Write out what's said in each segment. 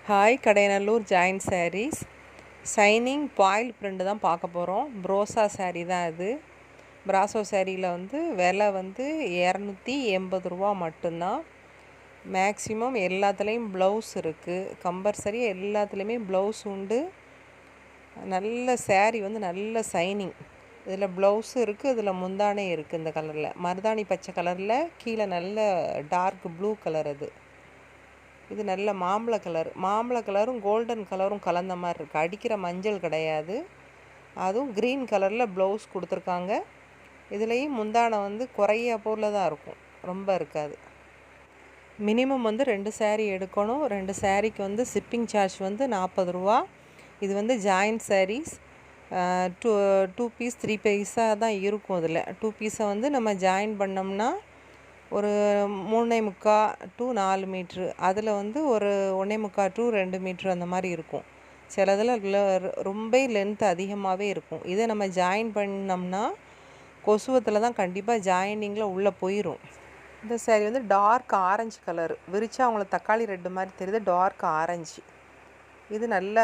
Hi Kadayanallur joint sarees shining foil print தான் பார்க்க போகிறோம். ப்ரோசா சாரீ தான் இது. பிராசோ சாரியில் விலை 280 மட்டும்தான். மேக்ஸிமம் எல்லாத்துலேயும் ப்ளவுஸ் இருக்குது. கம்பல்சரி எல்லாத்துலேயுமே ப்ளவுஸ் உண்டு. நல்ல சாரீ நல்ல ஷைனிங். இதில் ப்ளவுஸும் இருக்குது, இதில் முந்தானே இருக்குது. இந்த கலரில் மருதாணி பச்சை கலரில் கீழே நல்ல டார்க் ப்ளூ கலர். இது நல்ல மாம்பழ கலரும் கோல்டன் கலரும் கலந்த மாதிரி இருக்குது. அடிக்கிற மஞ்சள் கிடையாது. அதுவும் க்ரீன் கலரில் ப்ளவுஸ் கொடுத்துருக்காங்க. இதுலேயும் முந்தானை குறைய போல் தான் இருக்கும், ரொம்ப இருக்காது. மினிமம் 2 சாரீ எடுக்கணும். 2 சாரீக்கு ஷிப்பிங் சார்ஜ் 40 ரூபா. இது ஜாயின்ட் சாரீஸ். 2 பீஸ் 3 பீஸாக தான் இருக்கும். இதில் 2 பீஸை நம்ம ஜாயின் பண்ணோம்னா ஒரு 3.25 to 4 மீட்ரு, அதில் ஒரு 1.25 to 2 மீட்ரு அந்த மாதிரி இருக்கும். சிலதில் ரொம்ப லென்த் அதிகமாகவே இருக்கும். இதை நம்ம ஜாயின் பண்ணோம்னா கொசுவத்தில் தான் கண்டிப்பாக ஜாயினிங்கில் உள்ளே போயிடும். இந்த சாரீ டார்க் ஆரஞ்சு கலர், விரிச்சா அவங்களுக்கு தக்காளி ரெட்டு மாதிரி தெரியுது. Dark orange. இது நல்ல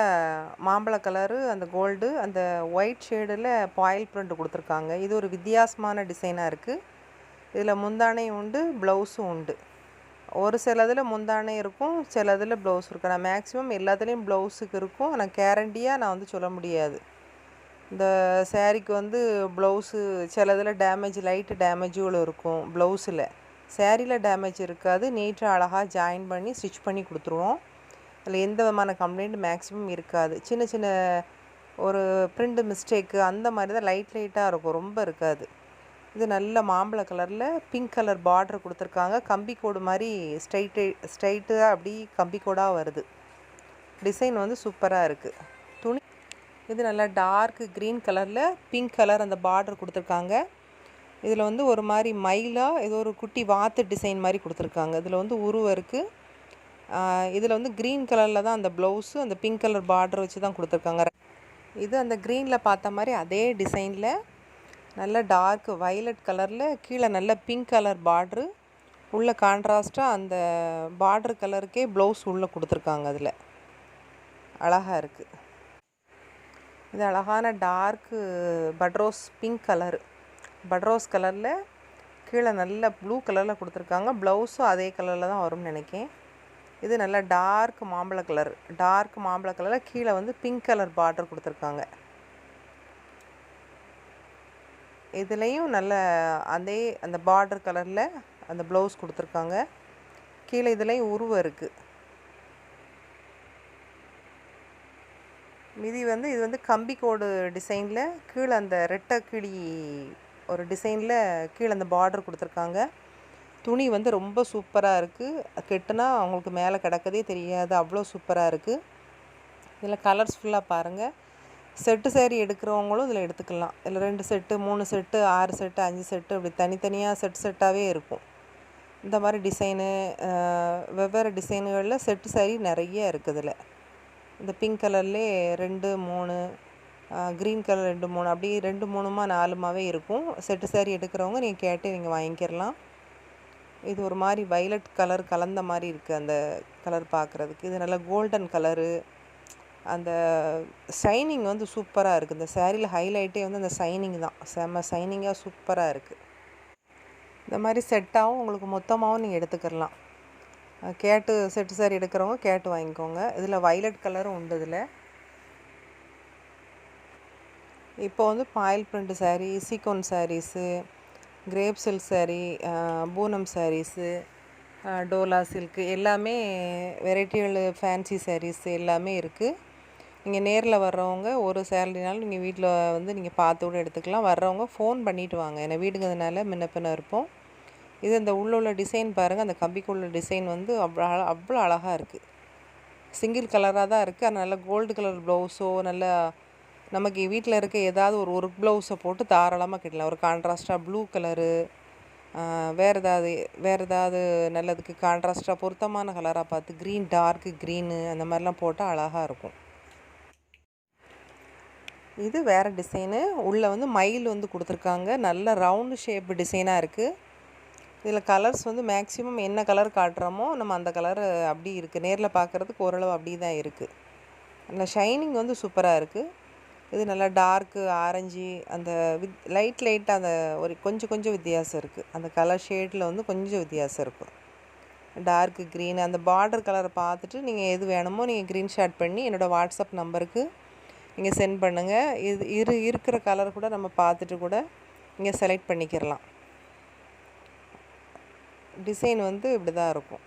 மாம்பழ கலரு, அந்த கோல்டு, அந்த ஒயிட் ஷேடில் பாயில் பிரிண்ட் கொடுத்துருக்காங்க. இது ஒரு வித்தியாசமான டிசைனாக இருக்குது. இதில் முந்தானை உண்டு, ப்ளவுஸும் உண்டு. ஒரு சிலதில் முந்தானை இருக்கும், சிலதில் ப்ளவுஸ் இருக்கும். நான் மேக்ஸிமம் எல்லாத்துலேயும் ப்ளவுஸுக்கு இருக்கும். ஆனால் கேரண்டியாக நான் சொல்ல முடியாது. இந்த சாரீக்கு ப்ளவுஸு சிலதில் டேமேஜ், லைட்டு டேமேஜுகளும் இருக்கும். ப்ளவுஸில் சாரியில் டேமேஜ் இருக்காது. நீட்டாக அழகாக ஜாயின் பண்ணி ஸ்டிச் பண்ணி கொடுத்துருவோம். அதில் எந்த விதமான கம்ப்ளைண்ட் மேக்ஸிமம் இருக்காது. சின்ன சின்ன ஒரு பிரிண்ட் மிஸ்டேக்கு அந்த மாதிரி தான் லைட்டாக இருக்கும், ரொம்ப இருக்காது. இது நல்ல மாம்பழ கலரில் பிங்க் கலர் பார்டர் கொடுத்துருக்காங்க. கம்பி கோடு மாதிரி ஸ்ட்ரைட்டாக அப்படி கம்பி கோடாக வருது. டிசைன் சூப்பராக இருக்குது. துணி இது நல்லா டார்க் க்ரீன் கலரில் பிங்க் கலர் அந்த பார்டர் கொடுத்துருக்காங்க. இதில் ஒரு மாதிரி மயிலாக ஏதோ ஒரு குட்டி வாத்து டிசைன் மாதிரி கொடுத்துருக்காங்க. இதில் உருவம் இருக்குது. இதில் க்ரீன் கலரில் தான் அந்த ப்ளவுஸு, அந்த பிங்க் கலர் பார்டர் வச்சு தான் கொடுத்துருக்காங்க. இது அந்த க்ரீனில் பார்த்த மாதிரி அதே டிசைனில் நல்ல டார்க் வயலட் கலரில் கீழே நல்ல பிங்க் கலர் பார்ட்ரு, உள்ள கான்ட்ராஸ்ட்டாக அந்த பார்ட்ரு கலருக்கே ப்ளவுஸ் உள்ளே கொடுத்துருக்காங்க. அதில் அழகாக இருக்குது. இது அழகான டார்க்கு பட்ரோஸ் பிங்க் கலரு, பட்ரோஸ் கலரில் கீழே நல்ல ப்ளூ கலரில் கொடுத்துருக்காங்க. ப்ளவுஸும் அதே கலரில் தான் வரும்னு நினைக்கிறேன். இது நல்ல டார்க் மாம்பழ கலரில் கீழே பிங்க் கலர் பார்டர் கொடுத்துருக்காங்க. இதுலேயும் நல்ல அதே அந்த பார்டர் கலரில் அந்த ப்ளவுஸ் கொடுத்துருக்காங்க. கீழே இதுலேயும் உருவம் இருக்குது. மீதி இது கம்பி கோடு டிசைனில் கீழே அந்த ரெட்டை கிளி ஒரு டிசைனில் கீழே அந்த பார்டர் கொடுத்துருக்காங்க. துணி ரொம்ப சூப்பராக இருக்குது. கெட்டுனா அவங்களுக்கு மேலே கிடக்கதே தெரியாது, அவ்வளோ சூப்பராக இருக்குது. இதில் கலர்ஸ் ஃபுல்லாக பாருங்கள். செட்டு சாரீ எடுக்கிறவங்களும் இதில் எடுத்துக்கலாம். இதில் 2 செட்டு 3 செட்டு 6 செட்டு 5 செட்டு அப்படி தனித்தனியாக செட்டாகவே இருக்கும். இந்த மாதிரி டிசைனு வெவ்வேறு டிசைனுகளில் செட்டு சாரீ நிறைய இருக்குது. இதில் இந்த பிங்க் கலர்லேயே 2 3, க்ரீன் கலர் 2 3 அப்படி 2 3 4 இருக்கும். செட்டு சாரீ எடுக்கிறவங்க நீங்கள் கேட்டு நீங்கள் வாங்கிக்கிறலாம். இது ஒரு மாதிரி வயலட் கலர் கலந்த மாதிரி இருக்குது அந்த கலர் பார்க்குறதுக்கு. இது நல்ல கோல்டன் கலரு. அந்த ஷைனிங் சூப்பராக இருக்குது. இந்த சாரியில் ஹைலைட்டே அந்த ஷைனிங் தான். செம்ம ஷைனிங்காக சூப்பராக இருக்குது. இந்த மாதிரி செட்டாகவும் உங்களுக்கு மொத்தமாகவும் நீங்கள் எடுத்துக்கலாம். கேட்டு செட்டு சாரி எடுக்கிறவங்க கேட்டு வாங்கிக்கோங்க. இதில் வயலட் கலரும் உண்டு. இதில் இப்போ foil print saree, sequin sarees, crepe silk saree, Poonam sarees, Dola silk எல்லாமே வெரைட்டிகள், ஃபேன்சி சாரீஸ் எல்லாமே இருக்குது. நீங்கள் நேரில் வர்றவங்க ஒரு சேலரினாலும் நீங்கள் வீட்டில் நீங்கள் பார்த்து கூட எடுத்துக்கலாம். வர்றவங்க ஃபோன் பண்ணிவிட்டு வாங்க. ஏன்னா வீடுங்கிறதுனால முன்ன பின்ன இருப்போம். இது இந்த உள்ள டிசைன் பாருங்கள். அந்த கம்பிக்குள்ள டிசைன் அவ்வளோ அழகாக இருக்குது. சிங்கிள் கலராக தான் இருக்குது. அது நல்ல கோல்டு கலர் ப்ளவுஸோ, நல்ல நமக்கு வீட்டில் இருக்க ஏதாவது ஒரு ஒர்க் ப்ளவுஸை போட்டு தாராளமாக கட்டலாம். ஒரு கான்ட்ராஸ்ட்டாக ப்ளூ கலரு, வேறு ஏதாவது நல்லதுக்கு கான்ட்ராஸ்ட்டாக பொருத்தமான கலராக பார்த்து க்ரீன், டார்க்கு க்ரீனு அந்த மாதிரிலாம் போட்டால் அழகாக இருக்கும். இது வேறு டிசைனு. உள்ளே மயில் கொடுத்துருக்காங்க. நல்ல ரவுண்டு ஷேப் டிசைனாக இருக்குது. இதில் கலர்ஸ் வந்து மேக்ஸிமம் என்ன கலர் காட்டுறோமோ நம்ம அந்த கலர் அப்படி இருக்குது, நேரில் பார்க்குறதுக்கு ஓரளவு அப்படி தான் இருக்குது. நல்லா ஷைனிங் வந்து சூப்பராக இருக்குது. இது நல்லா டார்க்கு ஆரஞ்சு அந்த லைட்டாக அந்த ஒரு கொஞ்சம் வித்தியாசம் இருக்குது. அந்த கலர் ஷேடில் வந்து கொஞ்சம் வித்தியாசம் இருக்கும். டார்க்கு க்ரீன் அந்த பார்டர் கலரை பார்த்துட்டு நீங்கள் எது வேணுமோ நீங்கள் க்ரீன்ஷாட் பண்ணி என்னோடய வாட்ஸ்அப் நம்பருக்கு நீங்கள் சென்ட் பண்ணுங்கள். இருக்கிற கலர் கூட நம்ம பார்த்துட்டு கூட நீங்கள் செலக்ட் பண்ணிக்கிறலாம். டிசைன் வந்து இப்படி தான் இருக்கும்.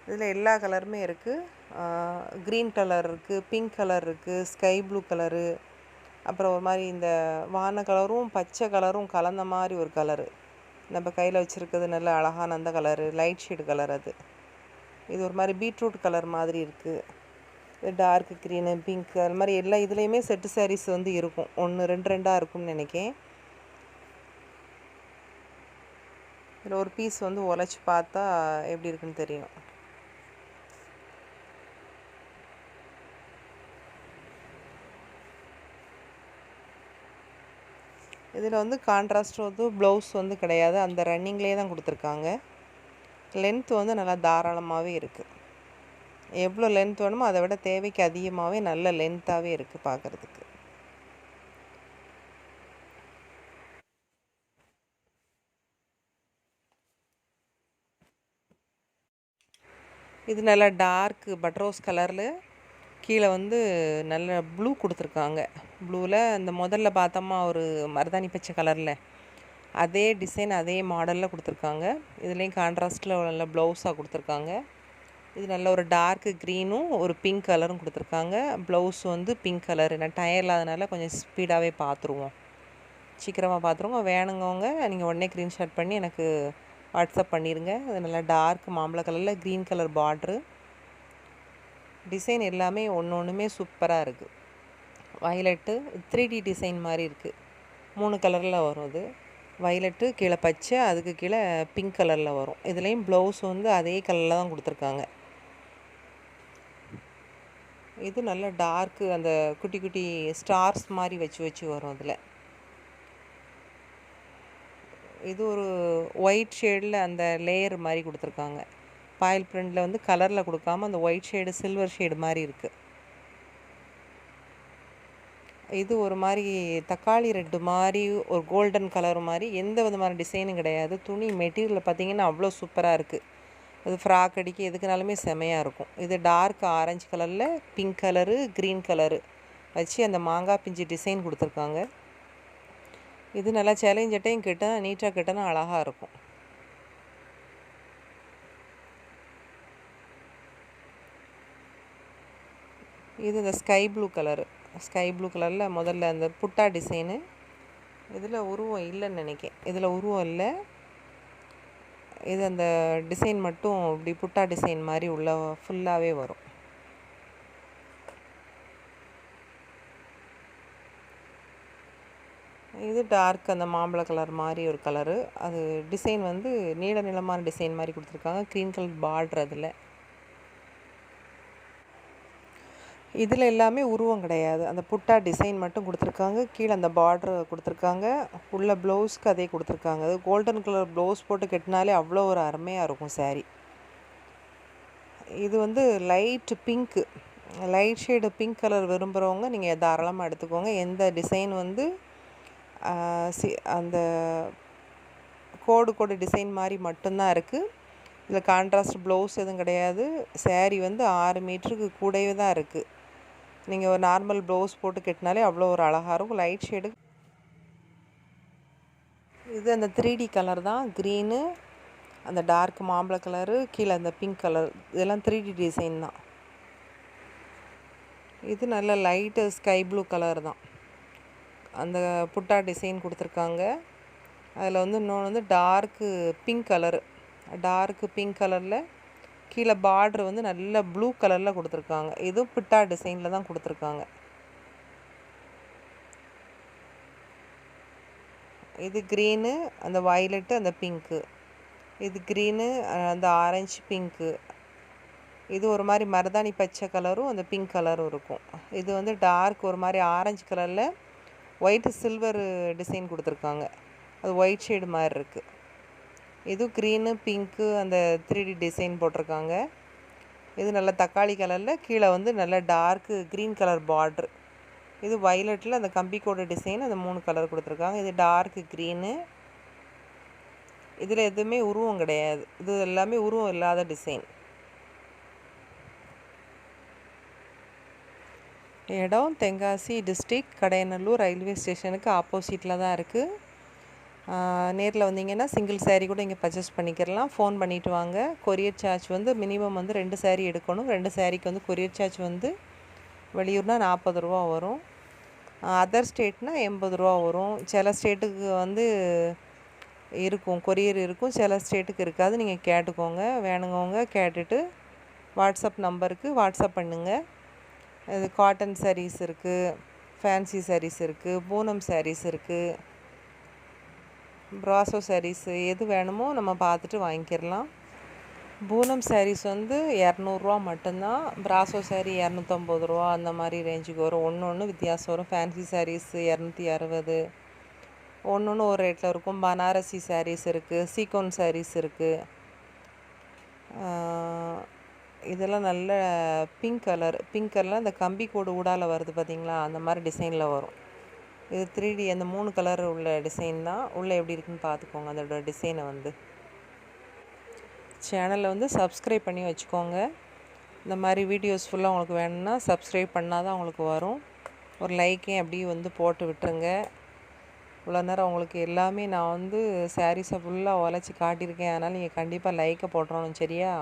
இதில் எல்லா கலருமே இருக்குது. க்ரீன் கலர் இருக்குது, பிங்க் கலர் இருக்குது, ஸ்கை ப்ளூ கலரு, அப்புறம் ஒரு மாதிரி இந்த வான கலரும் பச்சை கலரும் கலந்த மாதிரி ஒரு கலரு நம்ம கையில் வச்சுருக்கிறது. நல்ல அழகான அந்த கலரு லைட் ஷேடு கலர். இது ஒரு மாதிரி பீட்ரூட் கலர் மாதிரி இருக்குது. இது டார்க் க்ரீனு, பிங்க், அது மாதிரி எல்லா இதுலேயுமே செட்டு சாரீஸ் வந்து இருக்கும். 1 2 2 இருக்கும்னு நினைக்கிறேன். இதில் ஒரு பீஸ் வந்து உழைச்சி பார்த்தா எப்படி இருக்குன்னு தெரியும். இதில் வந்து கான்ட்ராஸ்ட் வந்து ப்ளவுஸ் வந்து கிடையாது, அந்த ரன்னிங்லேயே தான் கொடுத்துருக்காங்க. லென்த் வந்து நல்லா தாராளமாகவே இருக்குது. எவ்வளோ லென்த் வேணுமோ அதை விட தேவைக்கு அதிகமாகவே நல்ல லென்த்தாகவே இருக்குது பார்க்குறதுக்கு. இது நல்லா டார்க்கு பட்ரோஸ் கலரில் கீழே வந்து நல்ல ப்ளூ கொடுத்துருக்காங்க. ப்ளூவில் அந்த முதல்ல பார்த்தோமா ஒரு மருதாணி பச்சை கலரில் அதே டிசைன் அதே மாடலில் கொடுத்துருக்காங்க. இதுலேயும் கான்ட்ராஸ்ட்டில் நல்ல ப்ளவுஸாக கொடுத்துருக்காங்க. இது நல்ல ஒரு டார்க்கு க்ரீனும் ஒரு பிங்க் கலரும் கொடுத்துருக்காங்க. ப்ளவுஸ் வந்து பிங்க் கலரு. நான் டயர் இல்லாதனால கொஞ்சம் ஸ்பீடாகவே பார்த்துருவோம், சீக்கிரமாக பார்த்துருவோம். வேணுங்கவங்க நீங்கள் உடனே ஸ்க்ரீன்ஷாட் பண்ணி எனக்கு வாட்ஸ்அப் பண்ணிடுங்க. அது நல்லா டார்க் மாம்பழ கலரில் க்ரீன் கலர் பார்ட்ரு. டிசைன் எல்லாமே ஒன்றுமே சூப்பராக இருக்குது. வயலட்டு 3D டிசைன் மாதிரி இருக்குது. 3 கலரில் வரும். அது வயலட்டு, கீழே பச்சை, அதுக்கு கீழே பிங்க் கலரில் வரும். இதுலேயும் ப்ளவுஸ் வந்து அதே கலரில் தான் கொடுத்துருக்காங்க. இது நல்ல டார்க்கு அந்த குட்டி குட்டி ஸ்டார்ஸ் மாதிரி வச்சு வரும். அதில் இது ஒரு ஒயிட் ஷேடில் அந்த லேயர் மாதிரி கொடுத்துருக்காங்க. பாயில் பிரிண்டில் வந்து கலரில் கொடுக்காம அந்த ஒயிட் ஷேடு சில்வர் ஷேடு மாதிரி இருக்குது. இது ஒரு மாதிரி தக்காளி ரெட்டு மாதிரி ஒரு கோல்டன் கலர் மாதிரி, எந்த விதமான டிசைனும் கிடையாது. துணி மெட்டீரியல் பார்த்திங்கன்னா அவ்வளோ சூப்பராக இருக்குது. அது ஃப்ராக் அடிக்க எதுக்குனாலுமே செமையாக இருக்கும். இது டார்க் ஆரஞ்சு கலரில் பிங்க் கலரு க்ரீன் கலரு வச்சு அந்த மாங்காய் பிஞ்சு டிசைன் கொடுத்துருக்காங்க. இது நல்லா சேலஞ்சட்டையும் கிட்டனா நீட்டாக கிட்டனா அழகாக இருக்கும். இது இந்த ஸ்கை ப்ளூ கலரில் முதல்ல அந்த புட்டா டிசைனு. இதில் உருவம் இல்லைன்னு நினைக்கிறேன். இதில் உருவம் இல்லை. இது அந்த டிசைன் மட்டும் இப்படி புட்டா டிசைன் மாதிரி உள்ள ஃபுல்லாகவே வரும். இது டார்க் அந்த மாம்பழ கலர் மாதிரி ஒரு கலரு. அது டிசைன் வந்து நீளமான டிசைன் மாதிரி கொடுத்துருக்காங்க. Green colour border. இதில் எல்லாமே உருவம் கிடையாது, அந்த புட்டா டிசைன் மட்டும் கொடுத்துருக்காங்க. கீழே அந்த பார்டர் கொடுத்துருக்காங்க. உள்ள ப்ளவுஸ்க்கு அதே கொடுத்துருக்காங்க. அது கோல்டன் கலர் ப்ளவுஸ் போட்டு கட்டினாலே அவ்வளோ ஒரு அருமையாக இருக்கும் சாரீ. இது வந்து லைட் ஷேடு பிங்க் கலர் விரும்புகிறவங்க நீங்கள் தாராளமாக எடுத்துக்கோங்க. எந்த டிசைன் வந்து அந்த கோடு டிசைன் மாதிரி மட்டும்தான் இருக்குது. இதில் கான்ட்ராஸ்ட் ப்ளவுஸ் எதுவும் கிடையாது. சாரீ வந்து 6 மீட்டருக்கு கூடவே தான் இருக்குது. நீங்கள் ஒரு நார்மல் ப்ளவுஸ் போட்டு கட்டினாலே அவ்வளோ ஒரு அழகாக இருக்கும். Light shade. இது அந்த 3D கலர் தான். க்ரீனு, அந்த டார்க் மாம்பழ கலரு, கீழே அந்த பிங்க் கலர், இதெல்லாம் 3D டிசைன் தான். இது நல்ல லைட்டு ஸ்கை ப்ளூ கலர் தான். அந்த புட்டா டிசைன் கொடுத்துருக்காங்க. அதில் வந்து இன்னொன்று வந்து டார்க்கு பிங்க் கலரில் கீழே பார்ட்ரு வந்து நல்ல ப்ளூ கலரில் கொடுத்துருக்காங்க. இதுவும் புட்டா டிசைனில் தான் கொடுத்துருக்காங்க. இது க்ரீனு, அந்த வயலட்டு, அந்த பிங்க்கு. இது க்ரீனு, அந்த ஆரஞ்சு, பிங்க்கு. இது ஒரு மாதிரி மருதாணி பச்சை கலரும் அந்த பிங்க் கலரும் இருக்கும். இது வந்து டார்க் ஒரு மாதிரி ஆரஞ்சு கலரில் ஒயிட்டு சில்வர் டிசைன் கொடுத்துருக்காங்க. அது ஒயிட் ஷேடு மாதிரி இருக்குது. இது க்ரீனு பிங்க்கு அந்த 3D டிசைன் போட்டிருக்காங்க. இது நல்ல தக்காளி கலரில், கீழே வந்து நல்ல டார்க்கு க்ரீன் கலர் பார்ட்ரு. இது வயலட்டில் அந்த கம்பிக்கோடு டிசைன், அந்த 3 கலர் கொடுத்துருக்காங்க. இது டார்க்கு க்ரீனு. இதில் எதுவுமே உருவம் கிடையாது, இது எல்லாமே உருவம் இல்லாத டிசைன். இடம் தென்காசி டிஸ்ட்ரிக்ட், கடையநல்லூர் ரயில்வே ஸ்டேஷனுக்கு ஆப்போசிட்டில் தான் இருக்குது. நேரில் வந்தீங்கன்னா சிங்கிள் சேரீ கூட இங்கே பர்ச்சேஸ் பண்ணிக்கிறலாம். ஃபோன் பண்ணிவிட்டு வாங்க. கொரியர் சார்ஜ் வந்து மினிமம் வந்து 2 சேரீ எடுக்கணும். 2 சேரீக்கு வந்து கொரியர் சார்ஜ் வந்து வெளியூர்னால் 40 ரூபா வரும். அதர் ஸ்டேட்னால் 80 ரூபா வரும். சில ஸ்டேட்டுக்கு வந்து இருக்கும், கொரியர் இருக்கும், சில ஸ்டேட்டுக்கு இருக்காது. நீங்கள் கேட்டுக்கோங்க. வேணுங்கவங்க கேட்டுட்டு வாட்ஸ்அப் நம்பருக்கு வாட்ஸ்அப் பண்ணுங்கள். இது காட்டன் சாரீஸ் இருக்குது, ஃபேன்சி சாரீஸ் இருக்குது, பூனம் சாரீஸ் இருக்குது, ப்ராசோ சாரீஸு எது வேணுமோ நம்ம பார்த்துட்டு வாங்கிக்கிடலாம். பூனம் சாரீஸ் வந்து 200 மட்டும்தான். ப்ராசோ சாரீ 250 ரூபா அந்த மாதிரி ரேஞ்சுக்கு வரும். ஒன்று வித்தியாசம் வரும். ஃபேன்சி சாரீஸு 260, ஒன்று ஒரு ரேட்டில் இருக்கும். பனாரசி சாரீஸ் இருக்குது, சீக்கோன் சாரீஸ் இருக்குது. இதெல்லாம் நல்ல பிங்க் கலரில் அந்த கம்பி கோடு ஊடால வருது பார்த்திங்களா, அந்த மாதிரி டிசைனில் வரும். இது 3D அந்த 3 கலர் உள்ள டிசைன் தான். உள்ளே எப்படி இருக்குன்னு பார்த்துக்கோங்க அதோட டிசைனை வந்து. சேனலை வந்து சப்ஸ்கிரைப் பண்ணி வச்சுக்கோங்க. இந்த மாதிரி வீடியோஸ் ஃபுல்லாக உங்களுக்கு வேணும்னா சப்ஸ்கிரைப் பண்ணால் தான் உங்களுக்கு வரும். ஒரு லைக்கையும் அப்படியே வந்து போட்டு விட்டுருங்க. இவ்வளோ நேரம் உங்களுக்கு எல்லாமே நான் வந்து சாரீஸை ஃபுல்லாக உழைச்சி காட்டியிருக்கேன். அதனால் நீங்கள் கண்டிப்பாக லைக்கை போட்டுறணும், சரியா?